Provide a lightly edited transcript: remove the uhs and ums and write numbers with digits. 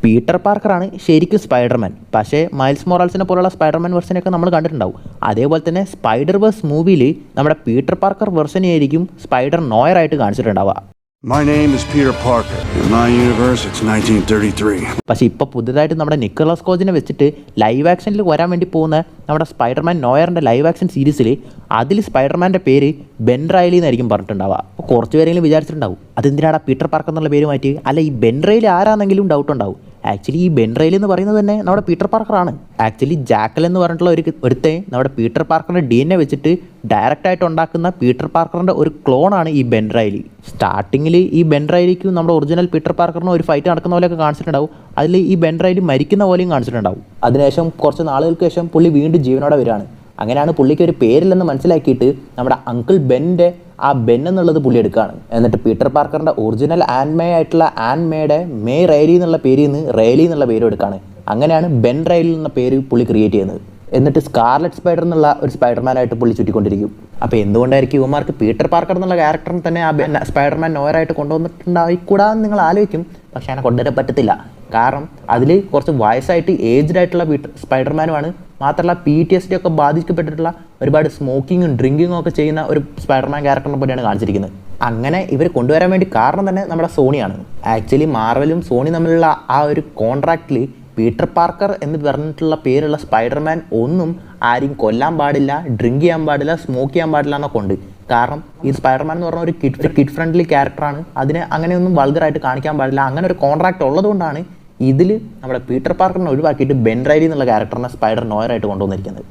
Peter പാർക്കറാണ് ശരിക്കും Spiderman. പക്ഷേ miles മൊറാൽസിനെ പോലുള്ള സ്പൈഡർമാൻ വെർഷനൊക്കെ നമ്മൾ കണ്ടിട്ടുണ്ടാവും. അതേപോലെ തന്നെ സ്പൈഡർ വേഴ്സ് മൂവിയിൽ നമ്മുടെ പീറ്റർ പാർക്കർ വെർഷനെയായിരിക്കും സ്പൈഡർ നോയറായിട്ട് കാണിച്ചിട്ടുണ്ടാവുക. My name is Peter Parker. In my universe, it's 1933. പക്ഷേ ഇപ്പോൾ പുതുതായിട്ട് നമ്മുടെ നിക്കോളാസ് കോജിനെ വെച്ചിട്ട് ലൈവ് ആക്ഷനിൽ വരാൻ വേണ്ടി പോകുന്ന നമ്മുടെ സ്പൈഡർമാൻ നോയറിൻ്റെ ലൈവ് ആക്ഷൻ സീരീസിൽ അതിൽ സ്പൈഡർമാൻ്റെ പേര് ബെൻ റൈലി എന്നായിരിക്കും പറഞ്ഞിട്ടുണ്ടാവുക. അപ്പോൾ കുറച്ച് പേരെങ്കിലും വിചാരിച്ചിട്ടുണ്ടാവും അതെന്തിനാണ് പീറ്റർ പാർക്കർ എന്നുള്ള പേര് മാറ്റി, അല്ല ഈ ബെൻ റൈലി ആരാണെന്നെങ്കിലും ഡൗട്ട് ഉണ്ടാവും. ആക്ച്വലി ഈ ബെൻ റൈലി എന്ന് പറയുന്നത് തന്നെ നമ്മുടെ പീറ്റർ പാർക്കറാണ്. ആക്ച്വലി ജാക്കൽ എന്ന് പറഞ്ഞിട്ടുള്ള ഒരുത്തെ നമ്മുടെ പീറ്റർ പാർക്കറിൻ്റെ DNA വെച്ചിട്ട് ഡയറക്റ്റായിട്ട് ഉണ്ടാക്കുന്ന പീറ്റർ പാർക്കറിൻ്റെ ഒരു ക്ലോണാണ് ഈ ബെൻ റൈലി. സ്റ്റാർട്ടിങ്ങിൽ ഈ ബെൻ റൈലിക്കും നമ്മുടെ ഒറിജിനൽ പീറ്റർ പാർക്കറിനും ഒരു ഫൈറ്റ് നടക്കുന്ന പോലെയൊക്കെ കാണിച്ചിട്ടുണ്ടാവും. അതിൽ ഈ ബെൻ റൈലി മരിക്കുന്ന പോലെയും കാണിച്ചിട്ടുണ്ടാവും. അതിനുശേഷം കുറച്ച് നാളുകൾക്ക് ശേഷം പുള്ളി വീണ്ടും ജീവനോടെ വരികയാണ്. അങ്ങനെയാണ് പുള്ളിക്ക് ഒരു പേരില്ലെന്ന് മനസ്സിലാക്കിയിട്ട് നമ്മുടെ അങ്കിൾ ബെന്നിൻ്റെ ആ ബെൻ എന്നുള്ളത് പുള്ളി എടുക്കുകയാണ്. എന്നിട്ട് പീറ്റർ പാർക്കറിൻ്റെ ഒറിജിനൽ ആൻമേ ആയിട്ടുള്ള ആൻമേയുടെ മേ റൈലി എന്നുള്ള പേരിൽ നിന്ന് റൈലി എന്നുള്ള പേരും എടുക്കുകയാണ്. അങ്ങനെയാണ് ബെൻ റൈലി എന്ന പേര് പുള്ളി ക്രിയേറ്റ് ചെയ്യുന്നത്. എന്നിട്ട് സ്കാർലറ്റ് സ്പൈഡർ എന്നുള്ള ഒരു സ്പൈഡർമാനായിട്ട് പുള്ളി ചുറ്റിക്കൊണ്ടിരിക്കും. അപ്പോൾ എന്തുകൊണ്ടായിരിക്കും ഇവന്മാർക്ക് പീറ്റർ പാർക്കർ എന്നുള്ള ക്യാരക്ടറിനെ തന്നെ ആ സ്പൈഡർമാൻ നോയറായിട്ട് കൊണ്ടുവന്നിട്ടുണ്ടായിക്കൂടാന്ന് നിങ്ങൾ ആലോചിക്കും. പക്ഷേ അങ്ങനെ കൊണ്ടുവരാൻ പറ്റത്തില്ല. കാരണം അതിൽ കുറച്ച് വയസ്സായിട്ട് ഏജ്ഡ് ആയിട്ടുള്ള സ്പൈഡർമാനുമാണ്. മാത്രമല്ല PTSD ഒക്കെ ബാധിക്കപ്പെട്ടിട്ടുള്ള ഒരുപാട് സ്മോക്കിങ്ങും ഡ്രിങ്കിങ്ങും ഒക്കെ ചെയ്യുന്ന ഒരു സ്പൈഡർമാൻ ക്യാരക്ടറിനെ പോലെയാണ് കാണിച്ചിരിക്കുന്നത്. അങ്ങനെ ഇവർ കൊണ്ടുവരാൻ വേണ്ടി കാരണം തന്നെ നമ്മുടെ സോണിയാണ്. ആക്ച്വലി മാർവലും സോണി തമ്മിലുള്ള ആ ഒരു കോൺട്രാക്റ്റിൽ പീറ്റർ പാർക്കർ എന്ന് പറഞ്ഞിട്ടുള്ള പേരുള്ള സ്പൈഡർമാൻ ഒന്നും ആരെയും കൊല്ലാൻ പാടില്ല, ഡ്രിങ്ക് ചെയ്യാൻ പാടില്ല, സ്മോക്ക് ചെയ്യാൻ പാടില്ല എന്നൊക്കെ ഉണ്ട്. കാരണം ഈ സ്പൈഡർമാൻ എന്ന് പറഞ്ഞ ഒരു കിഡ് ഫ്രണ്ട്ലി ക്യാരക്ടറാണ്. അതിനെ അങ്ങനെയൊന്നും വൾഗറായിട്ട് കാണിക്കാൻ പാടില്ല. അങ്ങനെ ഒരു കോൺട്രാക്റ്റ് ഉള്ളതുകൊണ്ടാണ് ഇതിൽ നമ്മുടെ പീറ്റർ പാർക്കറിനെ ഒഴിവാക്കിയിട്ട് ബെൻ റൈലി എന്നുള്ള ക്യാരക്ടറിനെ സ്പൈഡർ നോയറായിട്ട് കൊണ്ടുവന്നിരിക്കുന്നത്.